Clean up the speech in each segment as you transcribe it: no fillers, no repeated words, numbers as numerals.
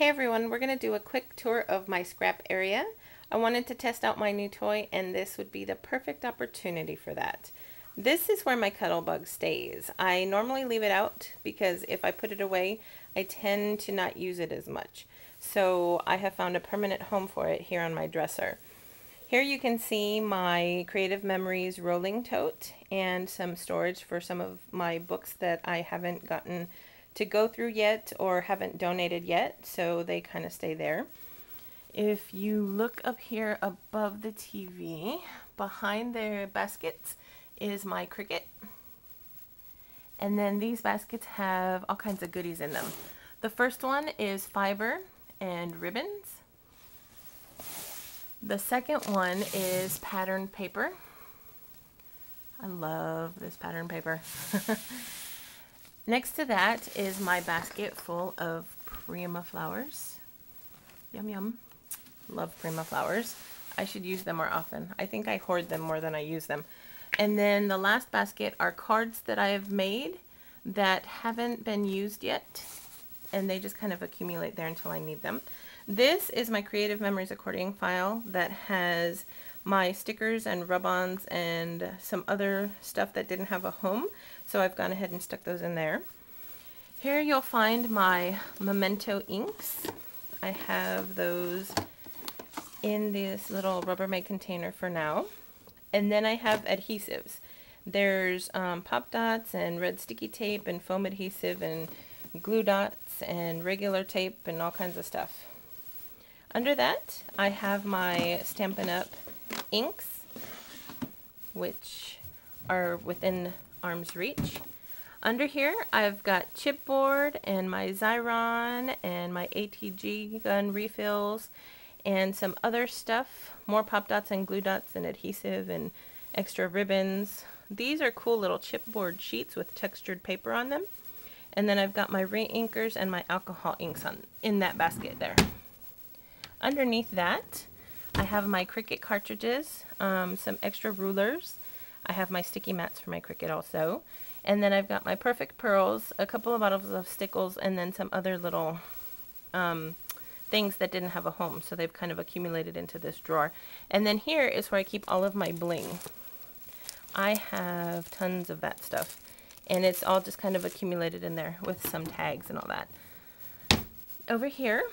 Hey everyone, we're going to do a quick tour of my scrap area. I wanted to test out my new toy and this would be the perfect opportunity for that. This is where my Cuttlebug stays. I normally leave it out because if I put it away, I tend to not use it as much. So I have found a permanent home for it here on my dresser. Here you can see my Creative Memories rolling tote and some storage for some of my books that I haven't gotten to go through yet or haven't donated yet, so they kind of stay there. If you look up here above the TV, behind the baskets is my Cricut. And then these baskets have all kinds of goodies in them. The first one is fiber and ribbons. The second one is patterned paper. I love this patterned paper. Next to that is my basket full of Prima flowers. Yum yum. Love Prima flowers. I should use them more often. I think I hoard them more than I use them. And then the last basket are cards that I have made that haven't been used yet. And they just kind of accumulate there until I need them. This is my Creative Memories accordion file that has my stickers and rub-ons and some other stuff that didn't have a home, so I've gone ahead and stuck those in there. Here you'll find my Memento inks. I have those in this little Rubbermaid container for now. And then I have adhesives. There's pop dots and red sticky tape and foam adhesive and glue dots and regular tape and all kinds of stuff. Under that I have my Stampin' Up! Inks, which are within arm's reach. Under here I've got chipboard and my Xyron and my ATG gun refills and some other stuff, more pop dots and glue dots and adhesive and extra ribbons. These are cool little chipboard sheets with textured paper on them. And then I've got my re-inkers and my alcohol inks in that basket there. Underneath that I have my Cricut cartridges, some extra rulers. I have my sticky mats for my Cricut also. And then I've got my Perfect Pearls, a couple of bottles of Stickles, and then some other little things that didn't have a home. So they've kind of accumulated into this drawer. And then here is where I keep all of my bling. I have tons of that stuff. And it's all just kind of accumulated in there with some tags and all that. Over here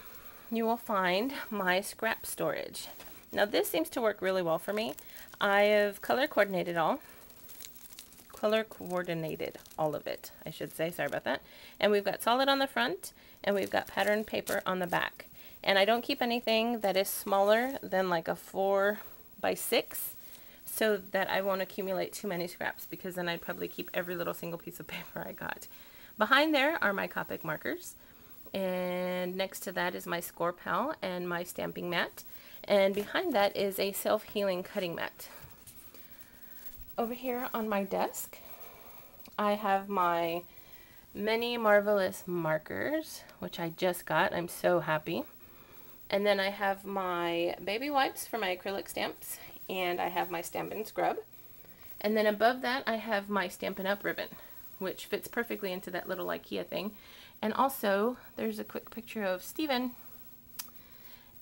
you will find my scrap storage. Now this seems to work really well for me. I have color coordinated all of it, I should say. Sorry about that. And we've got solid on the front and we've got patterned paper on the back. And I don't keep anything that is smaller than like a 4x6 so that I won't accumulate too many scraps, because then I'd probably keep every little single piece of paper I got. Behind there are my Copic markers. And next to that is my Score Pal and my stamping mat. And behind that is a self-healing cutting mat. Over here on my desk, I have my Many Marvelous markers, which I just got. I'm so happy. And then I have my baby wipes for my acrylic stamps, and I have my Stampin' Scrub. And then above that I have my Stampin' Up! Ribbon, which fits perfectly into that little IKEA thing. And also there's a quick picture of Steven.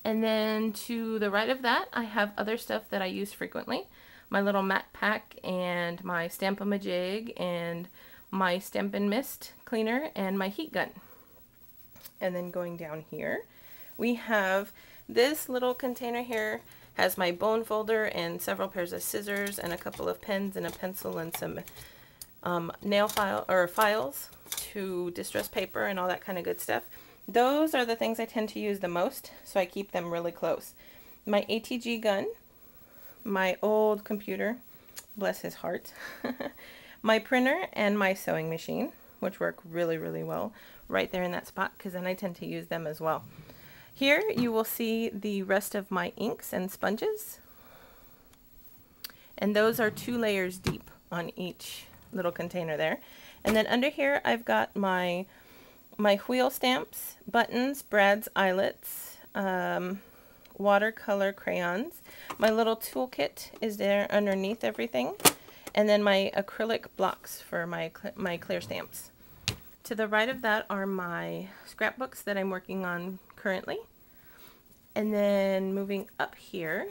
And then to the right of that I have other stuff that I use frequently. My little matte pack and my Stamp-A-Majig and my Stampin' Mist cleaner and my heat gun. And then going down here we have this little container here. Has my bone folder and several pairs of scissors and a couple of pens and a pencil and some nail files to distress paper and all that kind of good stuff. Those are the things I tend to use the most, so I keep them really close. My ATG gun, my old computer, bless his heart, my printer, and my sewing machine, which work really, really well right there in that spot, because then I tend to use them as well. Here you will see the rest of my inks and sponges, and those are 2 layers deep on each little container there. And then under here I've got my wheel stamps, buttons, Brad's eyelets, watercolor crayons. My little toolkit is there underneath everything, and then my acrylic blocks for my clear stamps. To the right of that are my scrapbooks that I'm working on currently. And then moving up here,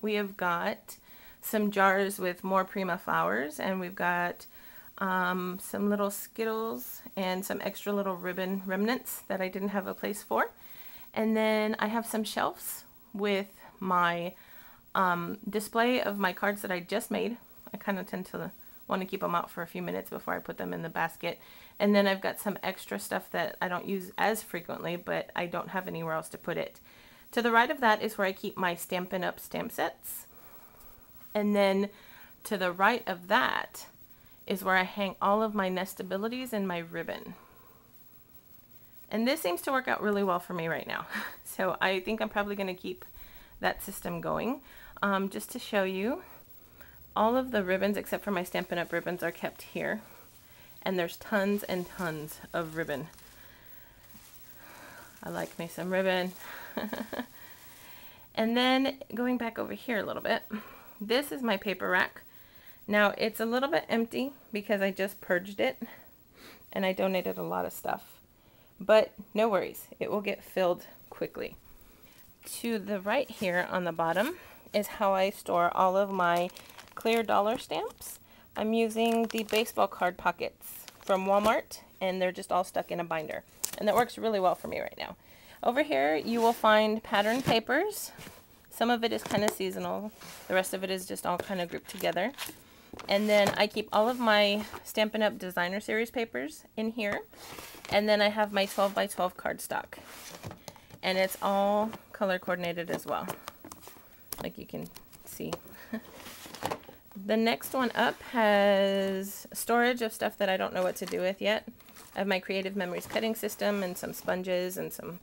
we have got some jars with more Prima flowers, and we've got some little Skittles and some extra little ribbon remnants that I didn't have a place for. And then I have some shelves with my display of my cards that I just made. I kind of tend to want to keep them out for a few minutes before I put them in the basket. And then I've got some extra stuff that I don't use as frequently, but I don't have anywhere else to put it. To the right of that is where I keep my Stampin' Up! Stamp sets. And then to the right of that is where I hang all of my Nestabilities and my ribbon. And this seems to work out really well for me right now. So I think I'm probably going to keep that system going. Just to show you, all of the ribbons except for my Stampin' Up! Ribbons are kept here. And there's tons and tons of ribbon. I like me some ribbon. And then going back over here a little bit, this is my paper rack. Now it's a little bit empty because I just purged it and I donated a lot of stuff, but no worries, it will get filled quickly. To the right here on the bottom is how I store all of my clear dollar stamps. I'm using the baseball card pockets from Walmart, and they're just all stuck in a binder, and that works really well for me right now. Over here you will find pattern papers. Some of it is kind of seasonal, the rest of it is just all kind of grouped together. And then I keep all of my Stampin' Up! Designer Series papers in here. And then I have my 12 by 12 cardstock. And it's all color coordinated as well, like you can see. The next one up has storage of stuff that I don't know what to do with yet. I have my Creative Memories cutting system and some sponges and some...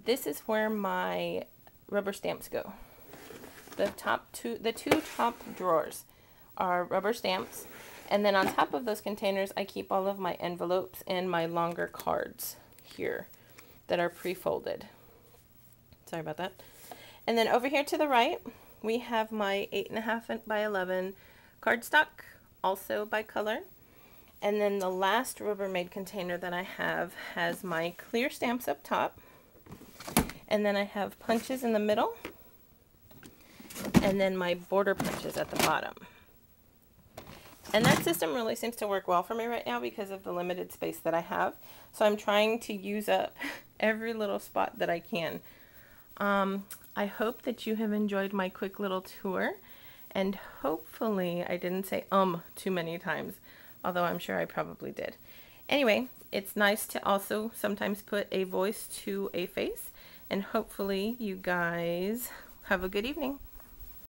this is where my rubber stamps go. The two top drawers are rubber stamps, and then on top of those containers I keep all of my envelopes and my longer cards here that are pre-folded. Sorry about that. And then over here to the right we have my 8.5 by 11 cardstock, also by color. And then the last Rubbermaid container that I have has my clear stamps up top, and then I have punches in the middle, and then my border punches at the bottom. And that system really seems to work well for me right now because of the limited space that I have. So I'm trying to use up every little spot that I can. I hope that you have enjoyed my quick little tour, and hopefully I didn't say too many times, although I'm sure I probably did. Anyway, it's nice to also sometimes put a voice to a face, and hopefully you guys have a good evening.